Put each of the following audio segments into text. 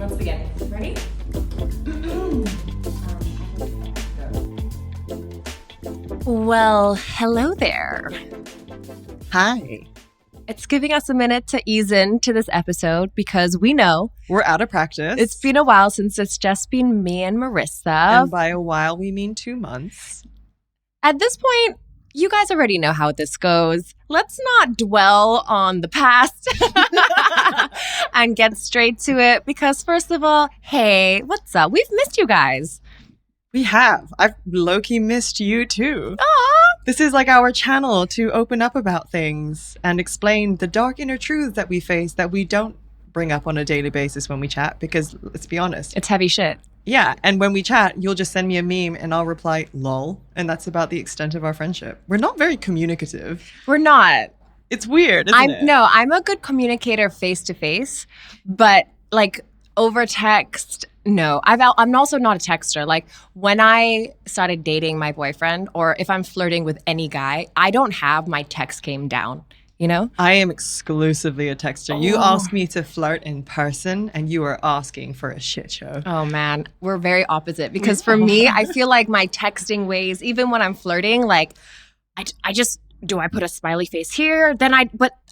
let's begin. Ready? Well, hello there. Hi. It's giving us a minute to ease into this episode because we know We're out of practice. it's been a while since it's just been me and Marissa. And by a while, we mean 2 months. At this point, you guys already know how this goes. Let's not dwell on the past and get straight to it because, first of all, hey, what's up? We've missed you guys. We have. I've low-key missed you too. Aw. This is like our channel to open up about things and explain the dark inner truths that we face that we don't bring up on a daily basis when we chat because, let's be honest. It's heavy shit. Yeah, and when we chat, you'll just send me a meme and I'll reply, lol. And that's about the extent of our friendship. We're not very communicative. We're not. It's weird, isn't it? No, I'm a good communicator face to face, but like over text, no. I'm also not a texter. Like when I started dating my boyfriend or if I'm flirting with any guy, I don't have my text game down. You know? I am exclusively a texter. You ask me to flirt in person and you are asking for a shit show. Oh man, we're very opposite because for me, I feel like my texting ways, even when I'm flirting, like I just, do I put a smiley face here? But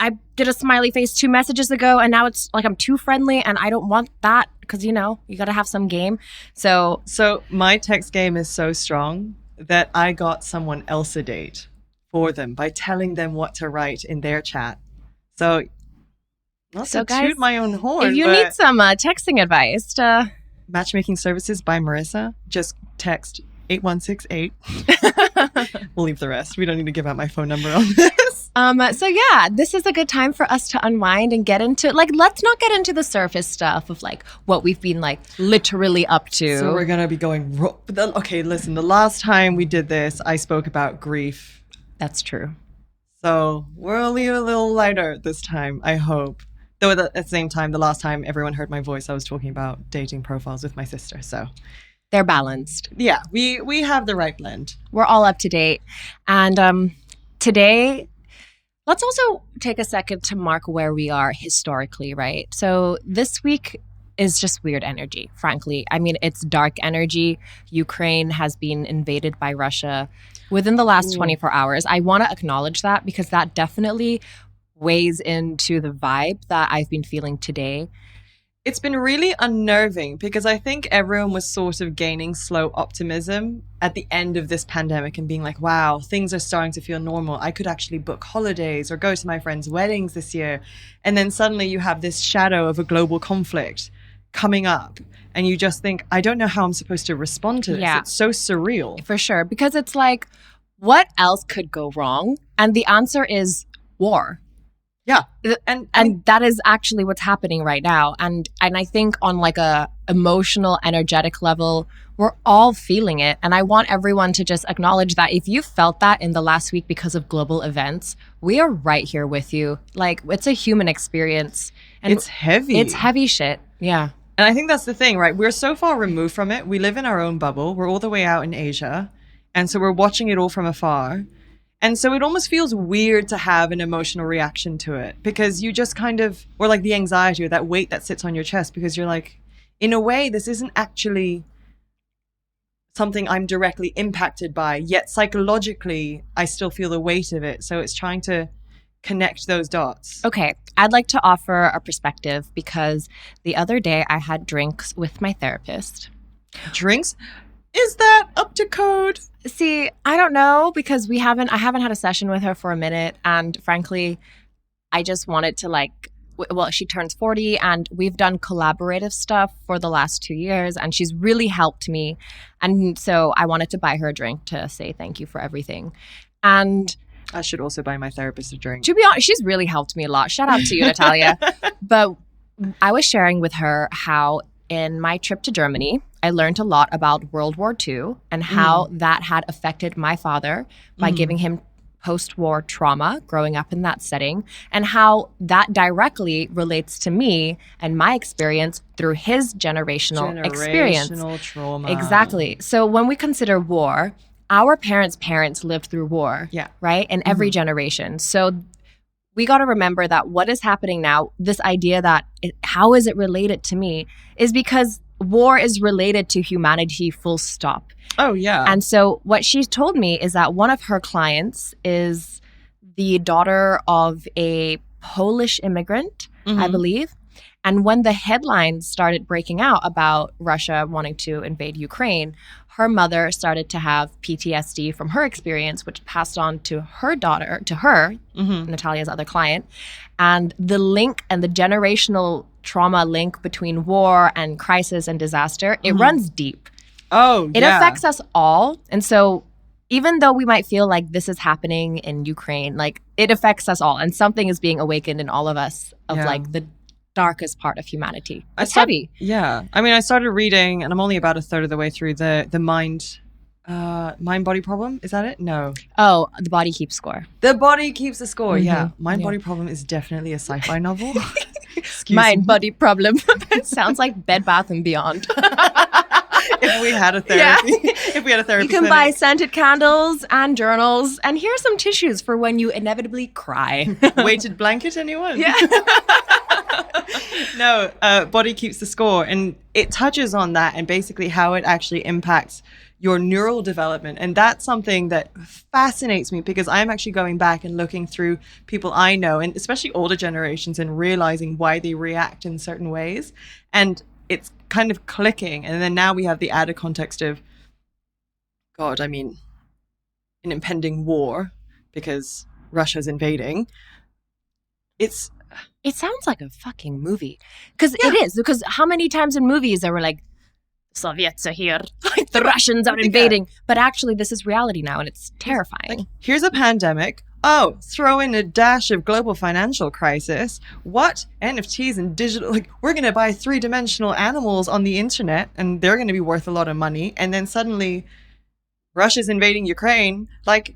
I did a smiley face 2 messages ago and now it's like I'm too friendly and I don't want that because, you know, you got to have some game. So My text game is so strong that I got someone else a date for them by telling them what to write in their chat. So, not to guys, toot my own horn, if you need some texting advice, matchmaking services by Marissa, just text 8168. We'll leave the rest. We don't need to give out my phone number on this. So yeah, this is a good time for us to unwind and get into, like, let's not get into the surface stuff of like what we've been like literally up to. So we're going to be going, okay, listen, the last time we did this, I spoke about grief. That's true. So we'll leave it a little lighter this time, I hope. Though at the same time, the last time everyone heard my voice, I was talking about dating profiles with my sister. So they're balanced. Yeah, we have the right blend. We're all up to date. And today, let's also take a second to mark where we are historically, right? So this week is just weird energy, frankly. I mean, it's dark energy. Ukraine has been invaded by Russia within the last 24 hours. I want to acknowledge that because that definitely weighs into the vibe that I've been feeling today. It's been really unnerving because I think everyone was sort of gaining slow optimism at the end of this pandemic and being like, wow, things are starting to feel normal. I could actually book holidays or go to my friends' weddings this year. And then suddenly you have this shadow of a global conflict coming up. And you just think, I don't know how I'm supposed to respond to this. Yeah. It's so surreal. For sure. Because it's like, what else could go wrong? And the answer is war. Yeah. And that is actually what's happening right now. And I think on like a emotional, energetic level, we're all feeling it. And I want everyone to just acknowledge that if you felt that in the last week because of global events, we are right here with you. Like, it's a human experience. And it's heavy. It's heavy shit. Yeah. And I think that's the thing, right? We're so far removed from it. We live in our own bubble. We're all the way out in Asia. And so we're watching it all from afar. And so it almost feels weird to have an emotional reaction to it because you just kind of, or like the anxiety or that weight that sits on your chest because you're like, in a way, this isn't actually something I'm directly impacted by, yet psychologically, I still feel the weight of it. So it's trying to connect those dots. Okay, I'd like to offer a perspective because the other day I had drinks with my therapist. Drinks? Is that up to code? See, I don't know because I haven't had a session with her for a minute. And frankly, I just wanted to she turns 40 and we've done collaborative stuff for the last 2 years and she's really helped me. And so I wanted to buy her a drink to say thank you for everything. And I should also buy my therapist a drink. To be honest, she's really helped me a lot. Shout out to you, Natalia. But I was sharing with her how in my trip to Germany, I learned a lot about World War II and how that had affected my father by giving him post-war trauma growing up in that setting and how that directly relates to me and my experience through his generational experience. Generational trauma. Exactly. So when we consider war, our parents' parents lived through war, right? In every generation. So we got to remember that what is happening now, this idea that how is it related to me, is because war is related to humanity, full stop. Oh, yeah. And so what she told me is that one of her clients is the daughter of a Polish immigrant, I believe. And when the headlines started breaking out about Russia wanting to invade Ukraine, her mother started to have PTSD from her experience, which passed on to her daughter, to her, Natalia's other client. And the link and the generational trauma link between war and crisis and disaster, it runs deep. Oh, It affects us all. And so even though we might feel like this is happening in Ukraine, like it affects us all. And something is being awakened in all of us of like the darkest part of humanity. It's heavy. Yeah. I mean, I started reading, and I'm only about a third of the way through the mind body problem. Is that it? No. Oh, The Body Keeps Score. The Body Keeps the Score. Yeah. Mind Body Problem is definitely a sci-fi novel. Mind Body Problem. Sounds like Bed Bath and Beyond. If we had a therapy. If we had a therapy. You can buy scented candles and journals, and here's some tissues for when you inevitably cry. Weighted blanket, anyone? Yeah. No, Body Keeps the Score. And it touches on that and basically how it actually impacts your neural development. And that's something that fascinates me because I'm actually going back and looking through people I know, and especially older generations, and realizing why they react in certain ways. And it's kind of clicking. And then now we have the added context of, God, I mean, an impending war because Russia's invading. It sounds like a fucking movie. Because it is. Because how many times in movies they were like, Soviets are here, like the Russians are invading. But actually, this is reality now, and it's terrifying. Like, here's a pandemic. Oh, throw in a dash of global financial crisis. What? NFTs and digital. Like, we're going to buy 3-dimensional animals on the internet, and they're going to be worth a lot of money. And then suddenly, Russia's invading Ukraine. Like,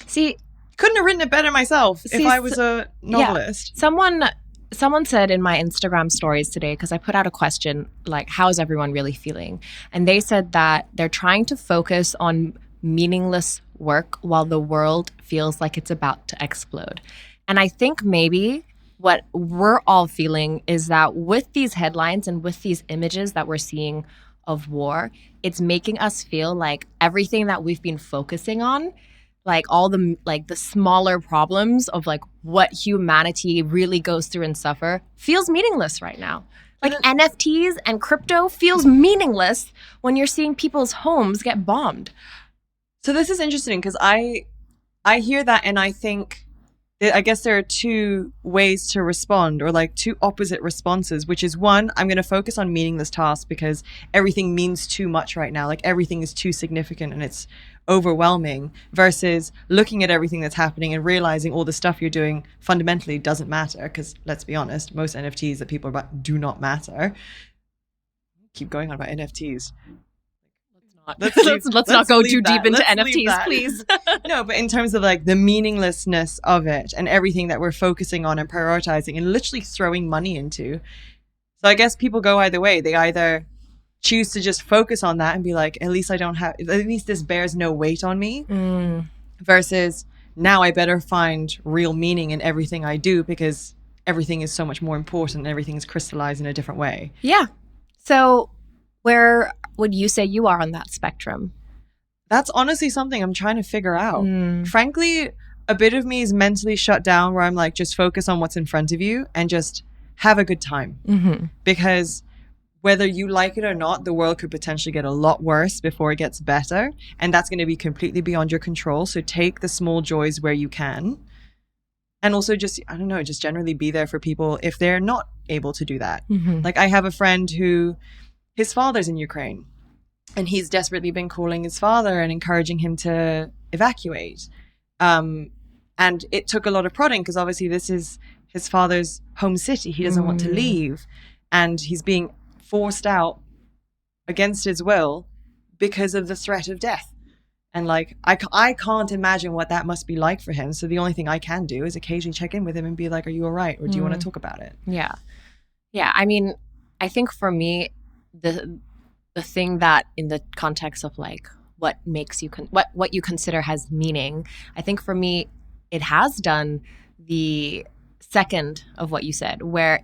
see, couldn't have written it better myself if I was a novelist. Yeah. Someone said in my Instagram stories today, because I put out a question, like, how is everyone really feeling? And they said that they're trying to focus on meaningless work while the world feels like it's about to explode. And I think maybe what we're all feeling is that with these headlines and with these images that we're seeing of war, it's making us feel like everything that we've been focusing on, like all the smaller problems of like what humanity really goes through and suffer, feels meaningless right now. Like NFTs and crypto feels meaningless when you're seeing people's homes get bombed. So this is interesting because I hear that, and I think I guess there are two ways to respond, or like two opposite responses, which is one, I'm going to focus on meaningless tasks because everything means too much right now. Like everything is too significant and it's overwhelming, versus looking at everything that's happening and realizing all the stuff you're doing fundamentally doesn't matter. Because let's be honest, most NFTs that people are about do not matter. Keep going on about NFTs. Let's not go too deep into NFTs, please. No, but in terms of like the meaninglessness of it and everything that we're focusing on and prioritizing and literally throwing money into. So I guess people go either way. They either choose to just focus on that and be like, at least this bears no weight on me, versus now I better find real meaning in everything I do because everything is so much more important and everything is crystallized in a different way. Yeah. So where would you say you are on that spectrum? That's honestly something I'm trying to figure out. Frankly, a bit of me is mentally shut down where I'm like, just focus on what's in front of you and just have a good time. Because whether you like it or not, the world could potentially get a lot worse before it gets better. And that's going to be completely beyond your control. So take the small joys where you can. And also just, I don't know, just generally be there for people if they're not able to do that. Like I have a friend who, his father's in Ukraine, and he's desperately been calling his father and encouraging him to evacuate. And it took a lot of prodding because obviously this is his father's home city. He doesn't want to leave. And he's being forced out against his will because of the threat of death. And like, I can't imagine what that must be like for him. So the only thing I can do is occasionally check in with him and be like, are you all right? Or do you want to talk about it? Yeah. Yeah. I mean, I think for me, the thing that in the context of like what makes you what you consider has meaning, I think for me it has done the second of what you said, where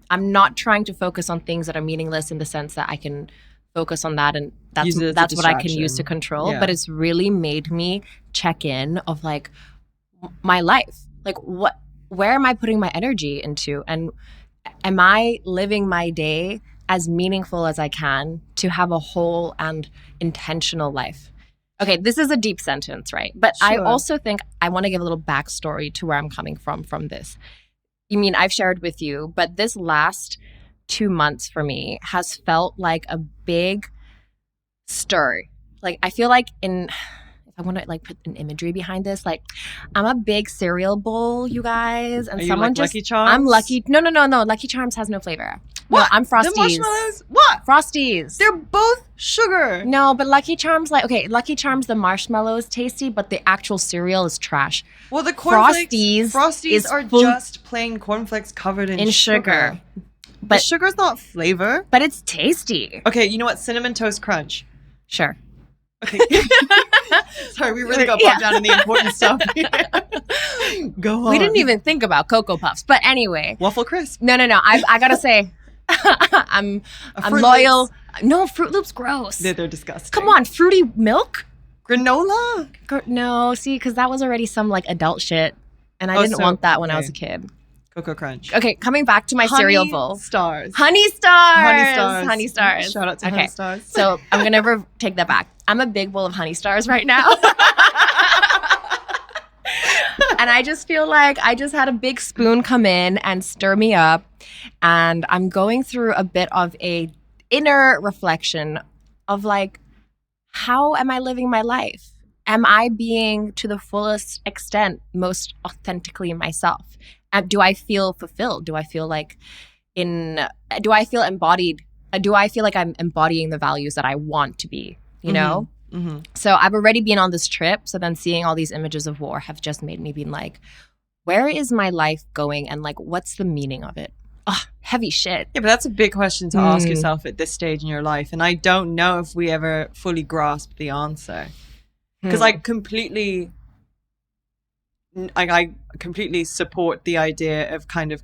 I'm not trying to focus on things that are meaningless in the sense that I can focus on that and Use it as a that's what I can use to distraction. control. Yeah. But it's really made me check in of like my life. Like where am I putting my energy into? And am I living my day as meaningful as I can to have a whole and intentional life? Okay, this is a deep sentence, right? But I Sure. also think I want to give a little backstory to where I'm coming from this. You mean I've shared with you, but this last 2 months for me has felt like a big stir. Like I feel like if I want to like put an imagery behind this, like I'm a big cereal bowl, you guys, and Are you someone like just Lucky Charms? I'm lucky. No. Lucky Charms has no flavor. What? No, I'm Frosties. The marshmallows? What? Frosties. They're both sugar. No, but Lucky Charms, Lucky Charms, the marshmallow is tasty, but the actual cereal is trash. Well, the cornflakes, Frosties are full- just plain cornflakes covered in sugar. But But sugar's not flavor. but it's tasty. Okay, you know what? Cinnamon Toast Crunch. Sure. Okay. Sorry, we really got bogged down in the important stuff. Go on. We didn't even think about Cocoa Puffs, but anyway. Waffle Crisp. No. I gotta say, I'm Fruit loyal. Loops. No, Fruit Loops, gross. They're disgusting. Come on, fruity milk? Granola. No, see, because that was already some like adult shit, and I didn't want that when I was a kid. Cocoa Crunch. Okay, coming back to my cereal bowl. Stars. Honey Stars. Honey Stars. Honey Stars. Shout out to Honey Stars. So I'm going to take that back. I'm a big bowl of Honey Stars right now. And I just feel like I just had a big spoon come in and stir me up. And I'm going through a bit of a inner reflection of like, how am I living my life? Am I being to the fullest extent, most authentically myself? Do I feel fulfilled? Do I feel like do I feel embodied? Do I feel like I'm embodying the values that I want to be, you know? Mm-hmm. So I've already been on this trip. So then seeing all these images of war have just made me be like, where is my life going? And like, what's the meaning of it? Oh, heavy shit. Yeah, but that's a big question to ask yourself at this stage in your life. And I don't know if we ever fully grasp the answer. Because I completely support the idea of kind of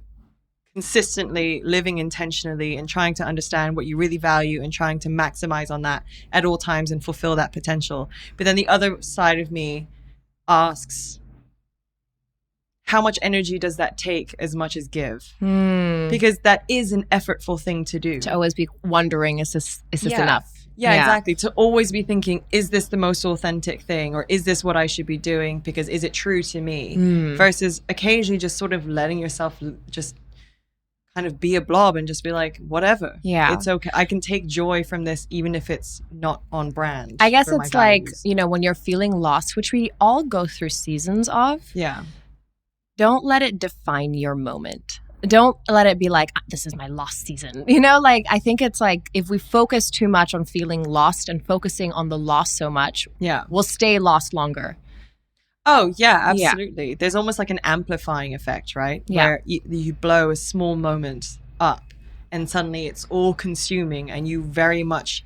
consistently living intentionally and trying to understand what you really value and trying to maximize on that at all times and fulfill that potential. But then the other side of me asks, how much energy does that take as much as give? Because that is an effortful thing to do. To always be wondering, is this enough? Yeah, exactly. To always be thinking, is this the most authentic thing? Or is this what I should be doing? Because is it true to me? Versus occasionally just sort of letting yourself just kind of be a blob and just be like, whatever. Yeah. It's okay. I can take joy from this even if it's not on brand. I guess for it's my like, values. when you're feeling lost, which we all go through seasons of, Yeah. don't let it define your moment. Don't let it be like, this is my lost season. Like, I think it's like if we focus too much on feeling lost and focusing on the loss so much, Yeah. we'll stay lost longer. Oh, yeah, absolutely. Yeah. There's almost like an amplifying effect, right? Yeah. Where you blow a small moment up and suddenly it's all consuming and you very much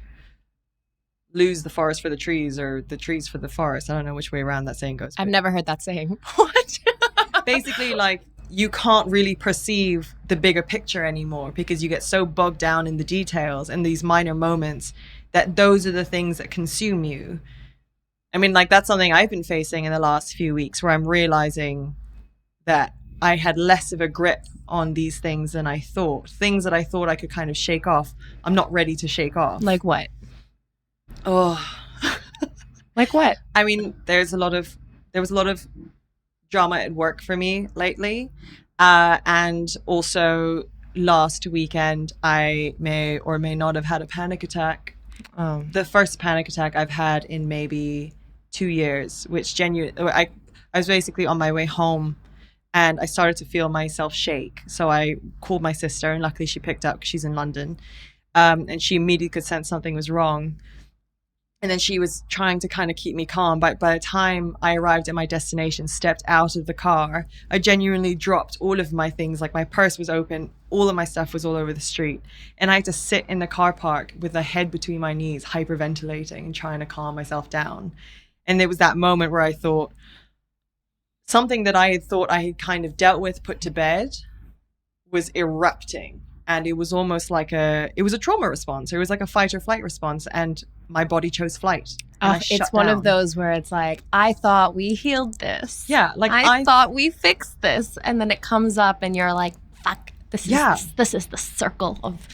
lose the forest for the trees or the trees for the forest. I don't know which way around that saying goes. I've never heard that saying. What? Basically, like, you can't really perceive the bigger picture anymore because you get so bogged down in the details and these minor moments that those are the things that consume you. I mean, like, that's something I've been facing in the last few weeks where I'm realizing that I had less of a grip on these things than I thought. Things that I thought I could kind of shake off, I'm not ready to shake off. Like what? Oh. Like what? I mean, there was a lot of drama at work for me lately. And also last weekend, I may or may not have had a panic attack. The first panic attack I've had in maybe 2 years, which genuinely, I was basically on my way home and I started to feel myself shake. So I called my sister and luckily she picked up because she's in London. And she immediately could sense something was wrong. And then she was trying to kind of keep me calm. But by the time I arrived at my destination, stepped out of the car, I genuinely dropped all of my things. Like, my purse was open. All of my stuff was all over the street. And I had to sit in the car park with a head between my knees, hyperventilating and trying to calm myself down. And there was that moment where I thought, something that I had thought I had kind of dealt with, put to bed, was erupting. And it was almost like it was a trauma response. It was like a fight or flight response. And my body chose flight. It's one of those where it's like, I thought we healed this. Yeah. Like I thought we fixed this. And then it comes up and you're like, fuck, this is the circle of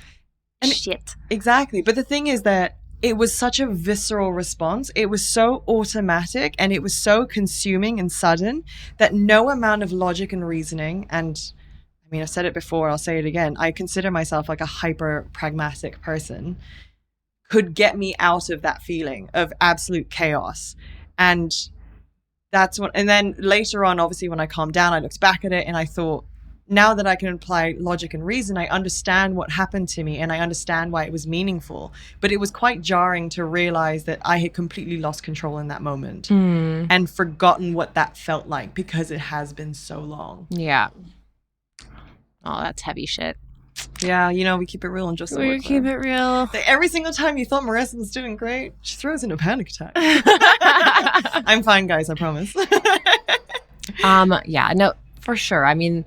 shit. Exactly. But the thing is that it was such a visceral response. It was so automatic and it was so consuming and sudden that no amount of logic and reasoning, and I mean, I've said it before, I'll say it again, I consider myself like a hyper pragmatic person, could get me out of that feeling of absolute chaos. And and then later on, obviously, when I calmed down, I looked back at it and I thought, now that I can apply logic and reason, I understand what happened to me and I understand why it was meaningful. But it was quite jarring to realize that I had completely lost control in that moment and forgotten what that felt like because it has been so long. Yeah. Oh, that's heavy shit. Yeah, we keep it real and just we keep it real. Every single time you thought Marissa was doing great, she throws in a panic attack. I'm fine, guys, I promise. Yeah, no, for sure. I mean,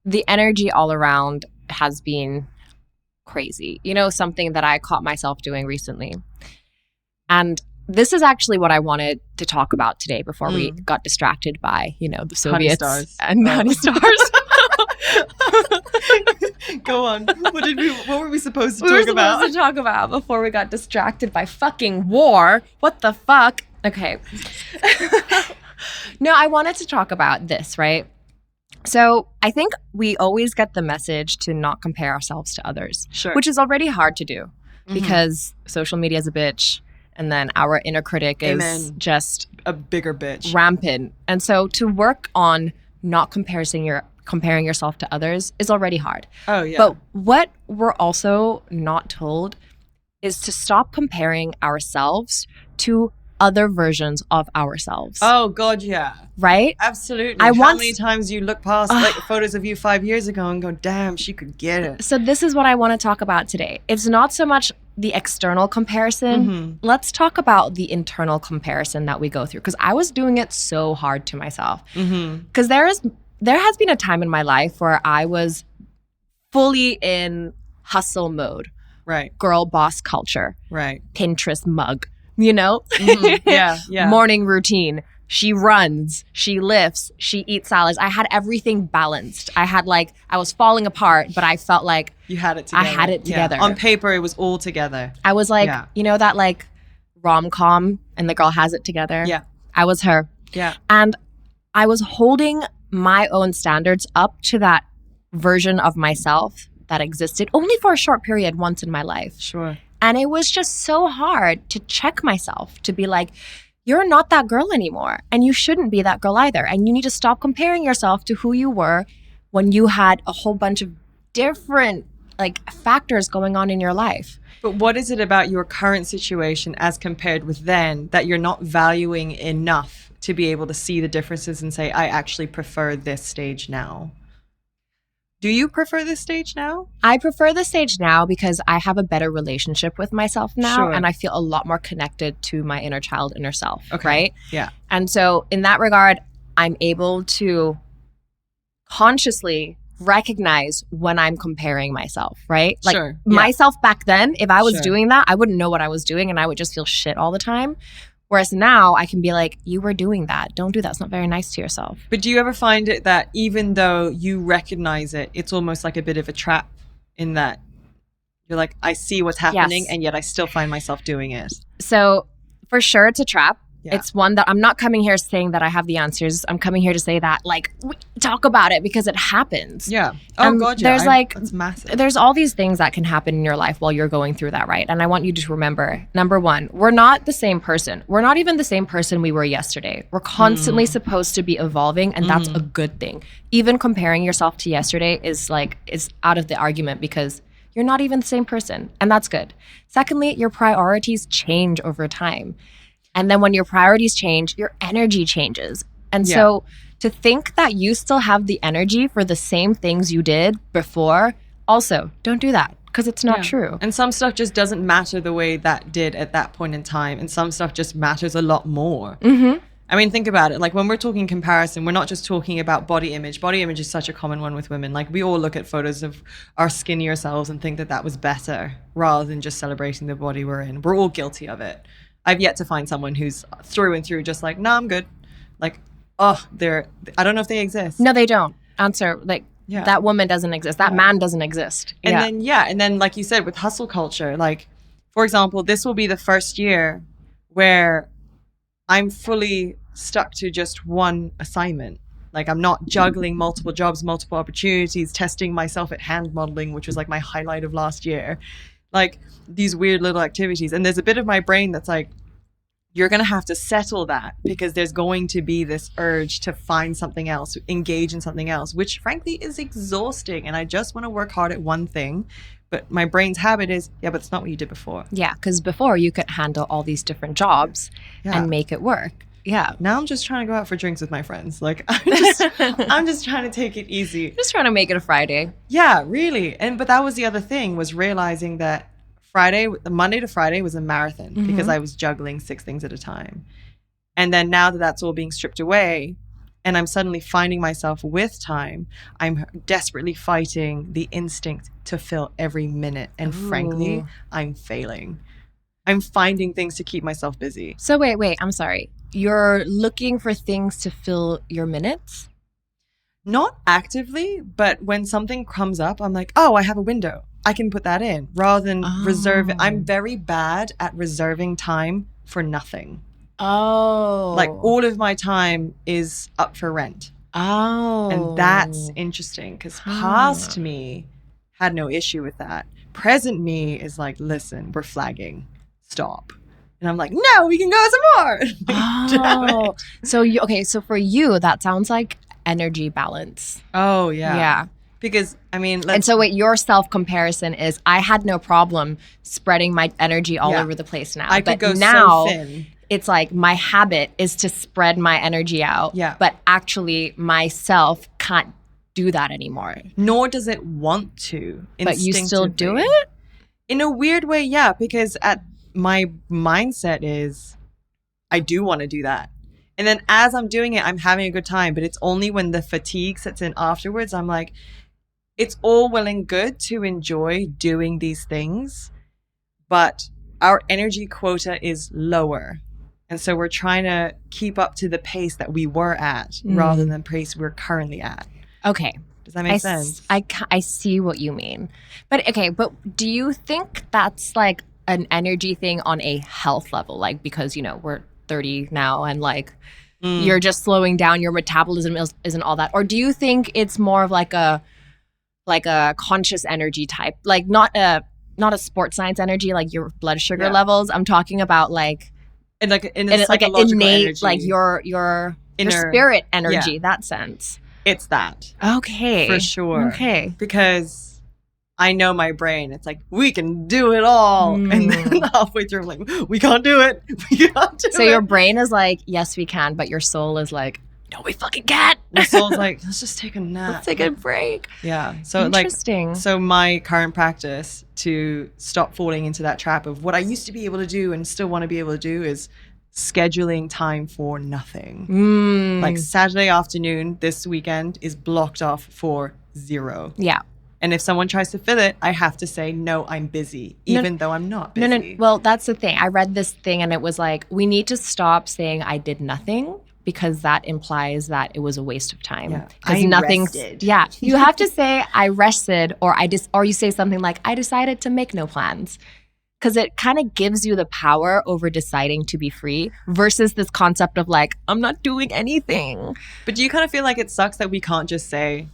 the energy all around has been crazy. Something that I caught myself doing recently. And this is actually what I wanted to talk about today before we got distracted by, the Soviets and honey stars. Go on. What were we supposed to talk about? We were supposed to talk about before we got distracted by fucking war. What the fuck? Okay. No, I wanted to talk about this, right? So I think we always get the message to not compare ourselves to others, sure, which is already hard to do because social media is a bitch and then our inner critic is just a bigger bitch, rampant. And so to work on not comparing yourself to others is already hard. Oh, yeah. But what we're also not told is to stop comparing ourselves to other versions of ourselves. Oh, God, yeah. Right? Absolutely. How many times you look past photos of you 5 years ago and go, damn, she could get it. So this is what I want to talk about today. It's not so much the external comparison. Let's talk about the internal comparison that we go through. Because I was doing it so hard to myself. Because there has been a time in my life where I was fully in hustle mode. Right. Girl boss culture. Right. Pinterest mug. Yeah. Morning routine. She runs, she lifts, she eats salads. I had everything balanced. I was falling apart, but I felt like you had it together. I had it together. Yeah. On paper, it was all together. I was like, that rom-com and the girl has it together. Yeah. I was her. Yeah. And I was holding my own standards up to that version of myself that existed only for a short period once in my life. Sure. And it was just so hard to check myself, to be like, you're not that girl anymore. And you shouldn't be that girl either. And you need to stop comparing yourself to who you were when you had a whole bunch of different factors going on in your life. But what is it about your current situation as compared with then that you're not valuing enough to be able to see the differences and say, I actually prefer this stage now? Do you prefer this stage now? I prefer this stage now because I have a better relationship with myself now. Sure. And I feel a lot more connected to my inner child, inner self. Okay. Right? Yeah. And so in that regard, I'm able to consciously recognize when I'm comparing myself, right? Sure. Myself back then, if I was Sure. doing that, I wouldn't know what I was doing and I would just feel shit all the time. Whereas now I can be like, you were doing that. Don't do that. It's not very nice to yourself. But do you ever find it that even though you recognize it, it's almost like a bit of a trap in that you're like, I see what's happening and yet I still find myself doing it? So for sure it's a trap. Yeah. It's one that I'm not coming here saying that I have the answers. I'm coming here to say that we talk about it because it happens. Yeah. Oh, God, yeah. That's massive. There's all these things that can happen in your life while you're going through that, right? And I want you to remember, number one, we're not the same person. We're not even the same person we were yesterday. We're constantly supposed to be evolving, and that's a good thing. Even comparing yourself to yesterday is out of the argument because you're not even the same person, and that's good. Secondly, your priorities change over time. And then when your priorities change, your energy changes. And so to think that you still have the energy for the same things you did before, also don't do that because it's not true. And some stuff just doesn't matter the way that did at that point in time. And some stuff just matters a lot more. I mean, think about it. Like when we're talking comparison, we're not just talking about body image. Body image is such a common one with women. Like we all look at photos of our skinnier selves and think that that was better rather than just celebrating the body we're in. We're all guilty of it. I've yet to find someone who's through and through just like, nah, I'm good. Like, oh, I don't know if they exist. No, they don't. Answer, like, that woman doesn't exist. That man doesn't exist. And then like you said, with hustle culture, like, for example, this will be the first year where I'm fully stuck to just one assignment. Like I'm not juggling multiple jobs, multiple opportunities, testing myself at hand modeling, which was like my highlight of last year. Like these weird little activities. And there's a bit of my brain that's like, you're going to have to settle that because there's going to be this urge to find something else, engage in something else, which frankly is exhausting. And I just want to work hard at one thing. But my brain's habit is, but it's not what you did before. Yeah, because before you could handle all these different jobs and make it work. Yeah. Now I'm just trying to go out for drinks with my friends. Like I'm just trying to take it easy. Just trying to make it a Friday. Yeah, really. But that was the other thing, was realizing that Monday to Friday was a marathon because I was juggling 6 things at a time. And then now that that's all being stripped away, and I'm suddenly finding myself with time, I'm desperately fighting the instinct to fill every minute. And frankly, I'm failing. I'm finding things to keep myself busy. So wait, I'm sorry. You're looking for things to fill your minutes? Not actively, but when something comes up, I'm like, oh, I have a window. I can put that in rather than reserve it. I'm very bad at reserving time for nothing. Oh. Like all of my time is up for rent. Oh. And that's interesting because past me had no issue with that. Present me is like, listen, we're flagging. Stop. And I'm like, no, we can go some more. Oh. So for you, that sounds like energy balance. Oh, yeah. Yeah. Because, I mean... And so your self-comparison is, I had no problem spreading my energy all over the place now. I could go now, so thin. It's like my habit is to spread my energy out. Yeah. But actually, myself can't do that anymore. Nor does it want to. But you still do it? In a weird way, yeah. Because my mindset is, I do want to do that. And then as I'm doing it, I'm having a good time. But it's only when the fatigue sets in afterwards, I'm like... It's all well and good to enjoy doing these things, but our energy quota is lower. And so we're trying to keep up to the pace that we were at rather than the pace we're currently at. Okay. Does that make sense? I see what you mean. But do you think that's like an energy thing on a health level? Like, because, we're 30 now and like you're just slowing down, your metabolism isn't all that. Or do you think it's more of like a conscious energy type, like not a sports science energy, like your blood sugar levels. I'm talking about like an innate, energy. like your spirit energy, that sense. It's that. Okay. For sure. Okay. Because I know my brain, it's like, we can do it all. And then halfway through, I'm like, we can't do it. We can't do it. So your brain is like, yes, we can, but your soul is like, no, we fucking can't. My soul's like, let's just take a nap. Let's take a break. Yeah. So interesting. So my current practice to stop falling into that trap of what I used to be able to do and still want to be able to do is scheduling time for nothing. Like Saturday afternoon this weekend is blocked off for 0. Yeah. And if someone tries to fill it, I have to say, no, I'm busy, even though I'm not busy. No. Well, that's the thing. I read this thing and it was like, we need to stop saying I did nothing, because that implies that it was a waste of time. Because nothing's rested. Yeah. You have to say I rested, or you say something like I decided to make no plans. Because it kind of gives you the power over deciding to be free versus this concept of like, I'm not doing anything. But do you kind of feel like it sucks that we can't just say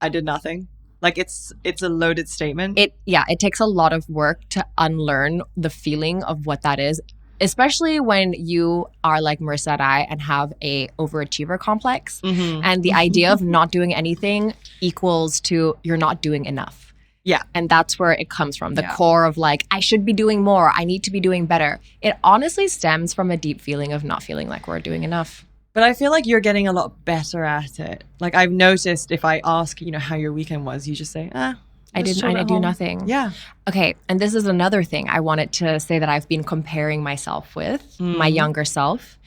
I did nothing? Like it's a loaded statement. It takes a lot of work to unlearn the feeling of what that is. Especially when you are like Marissa and I and have a overachiever complex. And the idea of not doing anything equals to you're not doing enough. Yeah. And that's where it comes from. The core of like, I should be doing more. I need to be doing better. It honestly stems from a deep feeling of not feeling like we're doing enough. But I feel like you're getting a lot better at it. Like I've noticed if I ask, how your weekend was, you just say, I do nothing. Yeah. Okay. And this is another thing I wanted to say that I've been comparing myself with, my younger self.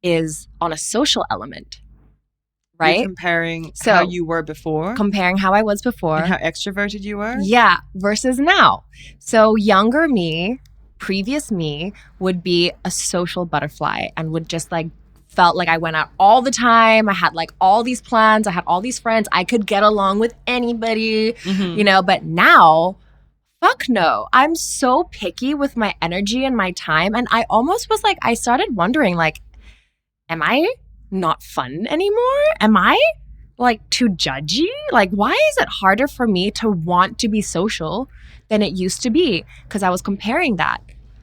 is on a social element, You're right? comparing So- how you were before Comparing how I was before. and how extroverted you were. Yeah, versus now. So younger me, previous me, would be a social butterfly and would just like felt like I went out all the time. I had like all these plans. I had all these friends. I could get along with anybody, you know, but now, fuck no. I'm so picky with my energy and my time. And I almost was like, I started wondering, like, am I not fun anymore? Am I like too judgy? Like, why is it harder for me to want to be social than it used to be? Because I was comparing that.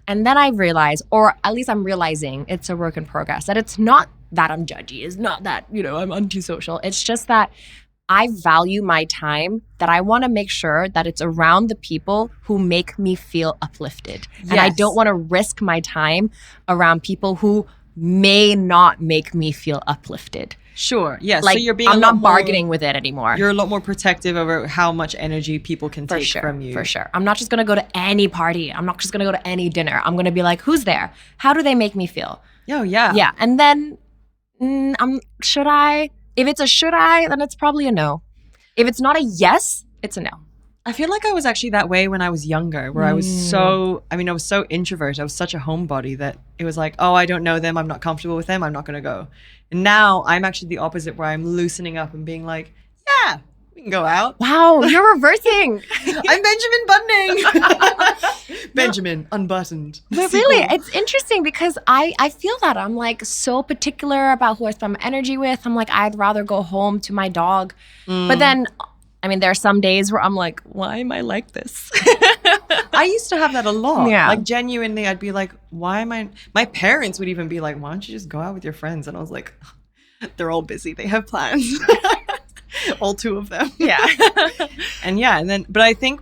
And then I realized, or at least I'm realizing it's a work in progress, that it's not that I'm judgy. It's not that, you know, I'm antisocial. It's just that I value my time, that I want to make sure that it's around the people who make me feel uplifted. And I Yes. don't want to risk my time around people who may not make me feel uplifted. Sure. Yes. Like, so you're being I'm a not lot more- bargaining with it anymore. You're a lot more protective over how much energy people can For take sure, from you. for sure. I'm not just going to go to any party. I'm not just going to go to any dinner. I'm going to be like, who's there? How do they make me feel? Oh, yeah. Yeah. And then should I? If it's a should I, then it's probably a no. If it's not a yes, it's a no. I feel like I was actually that way when I was younger, where I was so introverted. I was such a homebody that it was like, oh, I don't know them. I'm not comfortable with them. I'm not going to go. And now I'm actually the opposite, where I'm loosening up and being like, yeah, we can go out. Wow, you're reversing. I'm Benjamin Buttoning. Benjamin unbuttoned. But really, it's interesting because I feel that I'm like so particular about who I spend my energy with. I'm like, I'd rather go home to my dog. But then, I mean, there are some days where I'm like, why am I like this? I used to have that a lot. Yeah. Like genuinely, I'd be like, why am I? My parents would even be like, why don't you just go out with your friends? And I was like, they're all busy. They have plans. All two of them. Yeah. But I think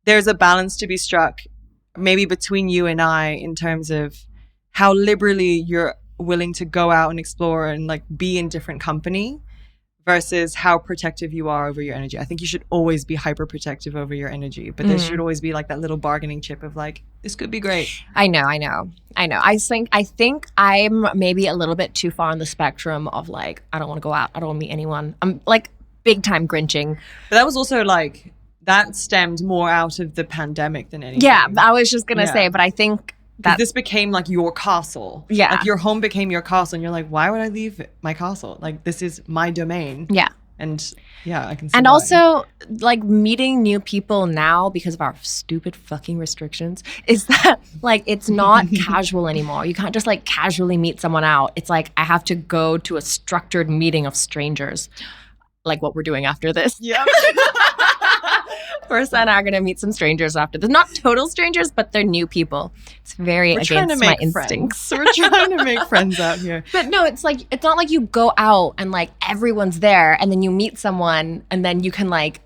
there's a balance to be struck maybe between you and I in terms of how liberally you're willing to go out and explore and like be in different company versus how protective you are over your energy. I think you should always be hyper protective over your energy, but there should always be like that little bargaining chip of like, this could be great. I know. I think I'm maybe a little bit too far on the spectrum of like, I don't want to go out. I don't want to meet anyone. I'm like big time grinching. But that was also like, that stemmed more out of the pandemic than anything. Yeah, I was just going to Yeah. say, but I think 'Cause that this became like your castle. Yeah. Like your home became your castle and you're like, why would I leave my castle? Like this is my domain. yeah. And yeah, I can see And why. also, like, meeting new people now because of our stupid fucking restrictions is that, like, it's not casual anymore. You can't just, like, casually meet someone out. It's like I have to go to a structured meeting of strangers, like what we're doing after this. Yeah. First and I are going to meet some strangers after this. Not total strangers, but they're new people. It's very We're trying to against my make instincts. friends. We're trying to make friends out here. But no, it's like, it's not like you go out and like everyone's there and then you meet someone and then you can like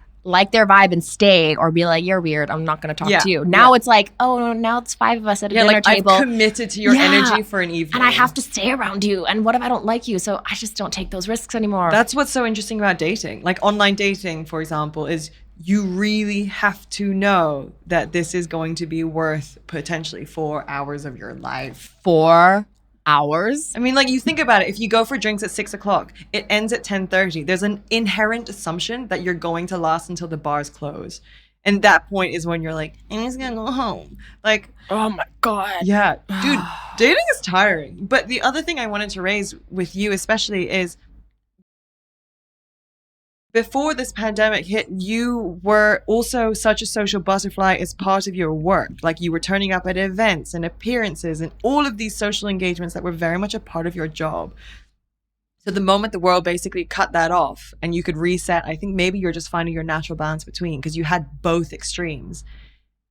their vibe and stay or be like, you're weird. I'm not going to talk Yeah, to you. Now yeah. it's like, oh, now it's 5 of us at a Yeah, dinner like table. I've committed to your Yeah. energy for an evening. And I have to stay around you. And what if I don't like you? So I just don't take those risks anymore. That's what's so interesting about dating. Like online dating, for example, is you really have to know that this is going to be worth potentially 4 hours of your life. 4 hours. I mean, like you think about it. If you go for drinks at 6 o'clock, it ends at 10:30. There's an inherent assumption that you're going to last until the bars close. And that point is when you're like, I'm just gonna go home. Like, Oh my God. yeah, dude, dating is tiring. But the other thing I wanted to raise with you especially is before this pandemic hit, you were also such a social butterfly as part of your work. Like you were turning up at events and appearances and all of these social engagements that were very much a part of your job. So the moment the world basically cut that off and you could reset, I think maybe you're just finding your natural balance between because you had both extremes.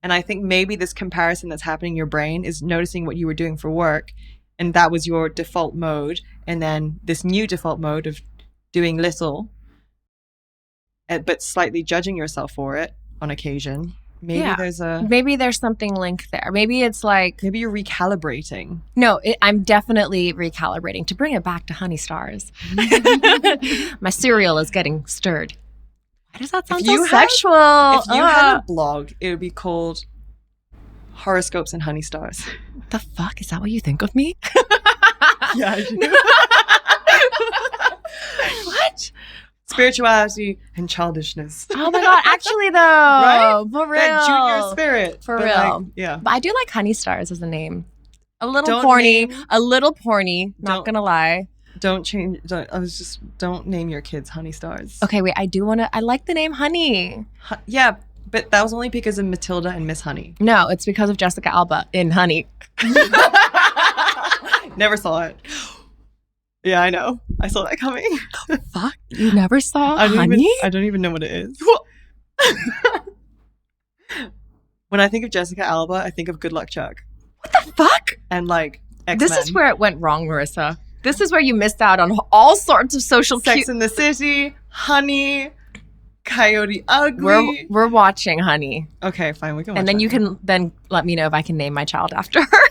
And I think maybe this comparison that's happening in your brain is noticing what you were doing for work and that was your default mode. And then this new default mode of doing little but slightly judging yourself for it on occasion. Maybe Yeah. Maybe there's something linked there. Maybe it's like, maybe you're recalibrating. no, I'm definitely recalibrating to bring it back to Honey Stars. My cereal is getting stirred. Why does that sound If so you had- sexual? If you had a blog, it would be called Horoscopes and Honey Stars. The fuck? Is that what you think of me? Yeah, I do. What? Spirituality and childishness. Oh my God. Actually, though. Right? For real. That junior spirit. For But, real. like, yeah. But I do like Honey Stars as a name. A little Don't corny. name- A little porny. Not Don't- going to lie. Don't name your kids Honey Stars. Okay, wait. I like the name Honey. Yeah, but that was only because of Matilda and Miss Honey. No, it's because of Jessica Alba in Honey. Never saw it. Yeah, I know. I saw that coming. Fuck. You never saw I Honey? don't even know what it is. When I think of Jessica Alba, I think of Good Luck Chuck. What the fuck? And like X-Men. This is where it went wrong, Marissa. This is where you missed out on all sorts of social Sex in the City, Honey, Coyote Ugly. We're watching Honey. Okay, fine. We can watch And then Honey. you can then let me know if I can name my child after her.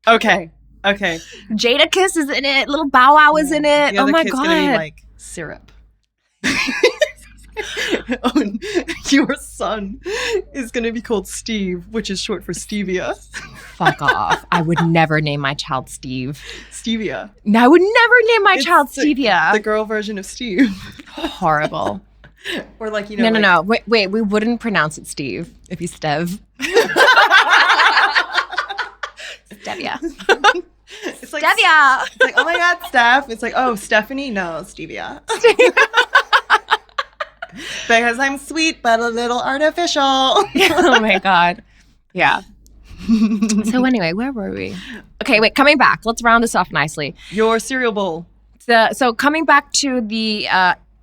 Okay. Jada Kiss is in it. Little Bow Wow is in it. The Oh other my kid's God. gonna be like syrup. Your son is gonna be called Steve, which is short for stevia. Fuck off. I would never name my child Steve. Stevia. No, I would never name my It's child the- Stevia. The girl version of Steve. Horrible. Or like, you know. No. Wait. We wouldn't pronounce it Steve. It'd be Stev. Stevia. It's like, Stevia. it's like, oh my God, Steph. It's like, oh, Stephanie? No, Stevia. Because I'm sweet, but a little artificial. Oh my God. Yeah. So anyway, where were we? Okay, wait, coming back. Let's round this off nicely. Your cereal bowl. So coming back to the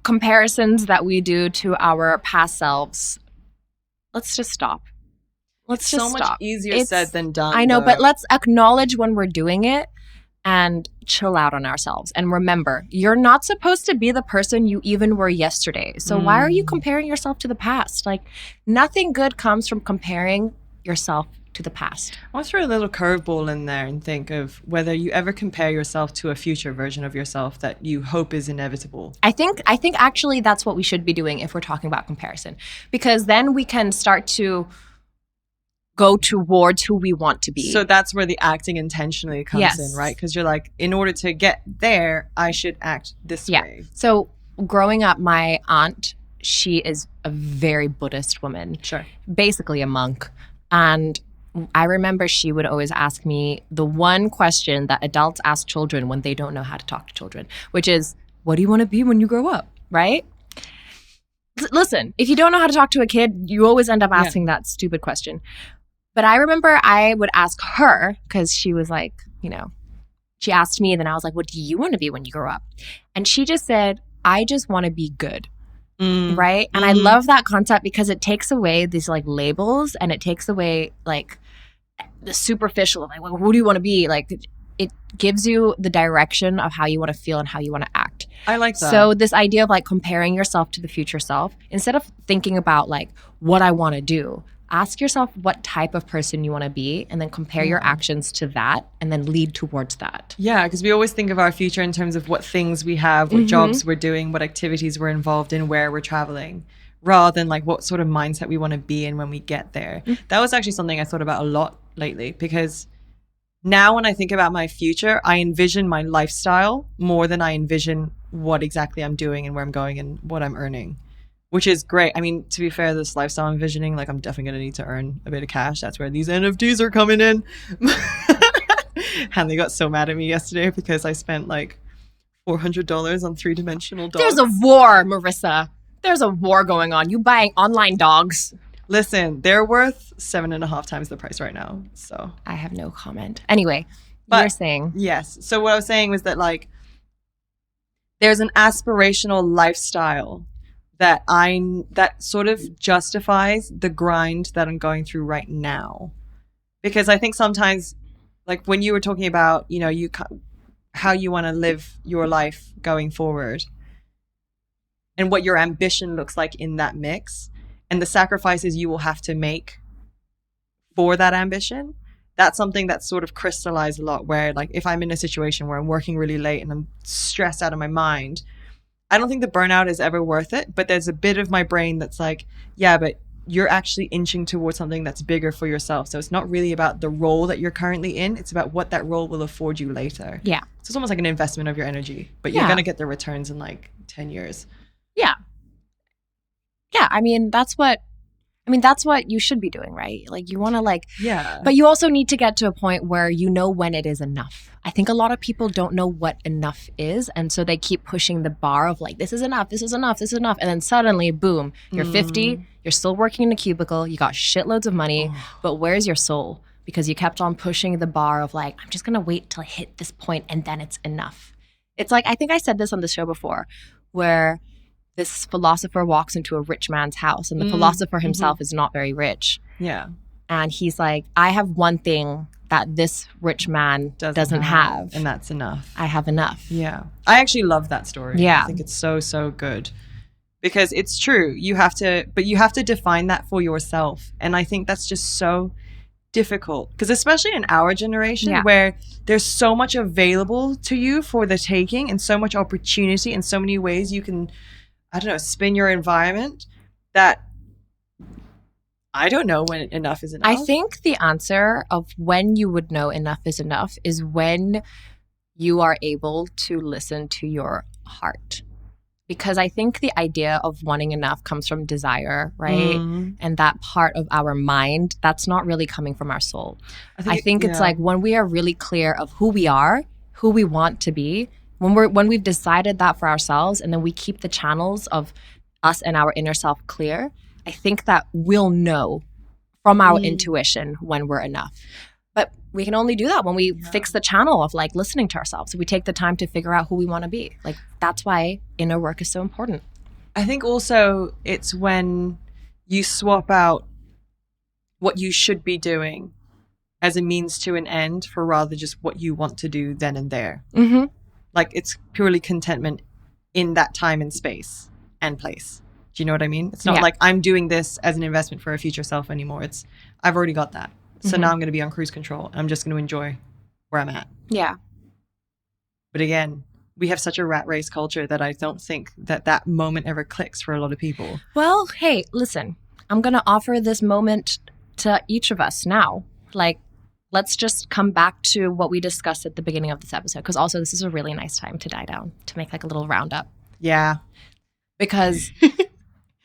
comparisons that we do to our past selves, let's just stop. Let's just so stop. much easier It's- said than done. I know, though. but let's acknowledge when we're doing it and chill out on ourselves. And remember, you're not supposed to be the person you even were yesterday. So why are you comparing yourself to the past? Like, nothing good comes from comparing yourself to the past. I want to throw a little curveball in there and think of whether you ever compare yourself to a future version of yourself that you hope is inevitable. I think actually that's what we should be doing if we're talking about comparison, because then we can start to go towards who we want to be. So that's where the acting intentionally comes Yes. in, right? Because you're like, in order to get there, I should act this way. So growing up, my aunt, she is a very Buddhist woman, Sure. basically a monk. And I remember she would always ask me the one question that adults ask children when they don't know how to talk to children, which is, what do you want to be when you grow up? Right? Listen, if you don't know how to talk to a kid, you always end up asking that stupid question. But I remember I would ask her, because she was like, you know, she asked me, and then I was like, what do you want to be when you grow up? And she just said, I just want to be good. Right? And I love that concept because it takes away these like labels, and it takes away like the superficial of like, well, who do you want to be? Like, it gives you the direction of how you want to feel and how you want to act. I like that. So this idea of like comparing yourself to the future self, instead of thinking about like what I want to do, ask yourself what type of person you want to be, and then compare your actions to that, and then lead towards that. Yeah, because we always think of our future in terms of what things we have, what jobs we're doing, what activities we're involved in, where we're traveling, rather than like what sort of mindset we want to be in when we get there. That was actually something I thought about a lot lately, because now when I think about my future, I envision my lifestyle more than I envision what exactly I'm doing and where I'm going and what I'm earning. Which is great. I mean, to be fair, this lifestyle I'm envisioning, like, I'm definitely going to need to earn a bit of cash. That's where these NFTs are coming in. Hanli got so mad at me yesterday because I spent like $400 on three-dimensional dogs. There's a war, Marissa. There's a war going on. You buying online dogs. Listen, they're worth 7.5 times the price right now. So I have no comment. Anyway, But- you're saying. yes. So what I was saying was that like there's an aspirational lifestyle that sort of justifies the grind that I'm going through right now. Because I think sometimes, like when you were talking about, you know, how you want to live your life going forward and what your ambition looks like in that mix and the sacrifices you will have to make for that ambition, that's something that's sort of crystallized a lot, where like if I'm in a situation where I'm working really late and I'm stressed out of my mind, I don't think the burnout is ever worth it, but there's a bit of my brain that's like, yeah, but you're actually inching towards something that's bigger for yourself. So it's not really about the role that you're currently in. It's about what that role will afford you later. Yeah. So it's almost like an investment of your energy, but you're going to get the returns in like 10 years. Yeah. Yeah. I mean, that's what you should be doing, right? Like you want to but you also need to get to a point where you know when it is enough. I think a lot of people don't know what enough is. And so they keep pushing the bar of like, this is enough, this is enough, this is enough. And then suddenly, boom, you're 50, you're still working in a cubicle, you got shitloads of money, but where's your soul? Because you kept on pushing the bar of like, I'm just going to wait till I hit this point and then it's enough. It's like, I think I said this on the show before, where this philosopher walks into a rich man's house and the philosopher himself is not very rich. Yeah. And he's like, I have one thing that this rich man doesn't have. And that's enough. I have enough. Yeah. I actually love that story. Yeah. I think it's so, so good. Because it's true. You have to define that for yourself. And I think that's just so difficult. Because especially in our generation where there's so much available to you for the taking and so much opportunity and so many ways you can, I don't know, spin your environment, that I don't know when enough is enough. I think the answer of when you would know enough is enough is when you are able to listen to your heart. Because I think the idea of wanting enough comes from desire, right? And that part of our mind, that's not really coming from our soul. I think it's like when we are really clear of who we are, who we want to be, when we've decided that for ourselves, and then we keep the channels of us and our inner self clear, I think that we'll know from our intuition when we're enough. But we can only do that when we fix the channel of like listening to ourselves. So we take the time to figure out who we want to be. Like that's why inner work is so important. I think also it's when you swap out what you should be doing as a means to an end for rather just what you want to do then and there. Like it's purely contentment in that time and space and place. Do you know what I mean? It's not like I'm doing this as an investment for a future self anymore. It's I've already got that. So now I'm going to be on cruise control. I'm just going to enjoy where I'm at. Yeah. But again, we have such a rat race culture that I don't think that moment ever clicks for a lot of people. Well, hey, listen, I'm going to offer this moment to each of us now. Like, let's just come back to what we discussed at the beginning of this episode. Because also this is a really nice time to die down, to make like a little roundup. Yeah. Because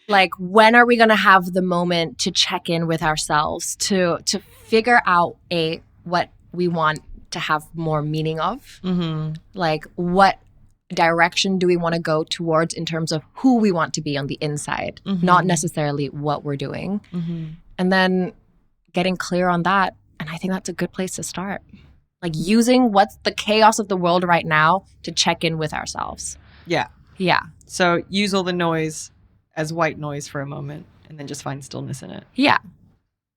like, when are we going to have the moment to check in with ourselves, to figure out what we want to have more meaning of? Like, what direction do we want to go towards in terms of who we want to be on the inside, not necessarily what we're doing. And then getting clear on that. And I think that's a good place to start. Like using what's the chaos of the world right now to check in with ourselves. Yeah. Yeah. So use all the noise as white noise for a moment and then just find stillness in it. Yeah.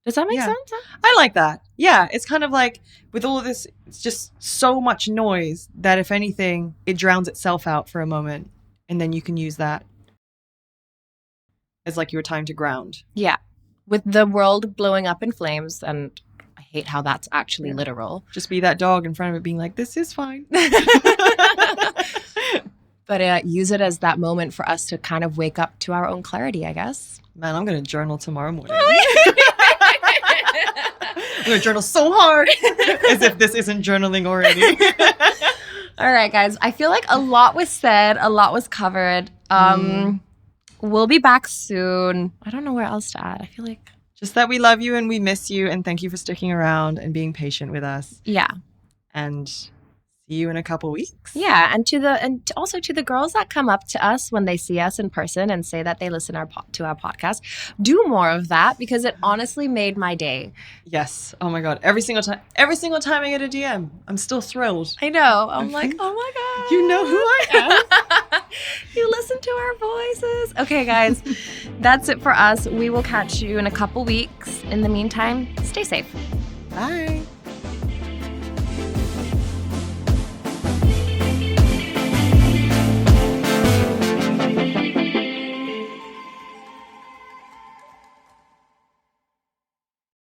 Does that make sense? I like that. Yeah. It's kind of like with all of this, it's just so much noise that if anything, it drowns itself out for a moment. And then you can use that as like your time to ground. Yeah. With the world blowing up in flames, and I hate how that's actually literal. Just be that dog in front of it being like, this is fine. But use it as that moment for us to kind of wake up to our own clarity, I guess. Man, I'm going to journal tomorrow morning. I'm going to journal so hard. As if this isn't journaling already. All right, guys. I feel like a lot was said. A lot was covered. We'll be back soon. I don't know where else to add. I feel like... Just that we love you and we miss you. And thank you for sticking around and being patient with us. Yeah. And... see you in a couple weeks. Yeah, and also to the girls that come up to us when they see us in person and say that they listen to our podcast. Do more of that because it honestly made my day. Yes. Oh my God. Every single time I get a DM, I'm still thrilled. I know. I'm like, oh my God. You know who I am. You listen to our voices. Okay, guys. That's it for us. We will catch you in a couple weeks. In the meantime, stay safe. Bye.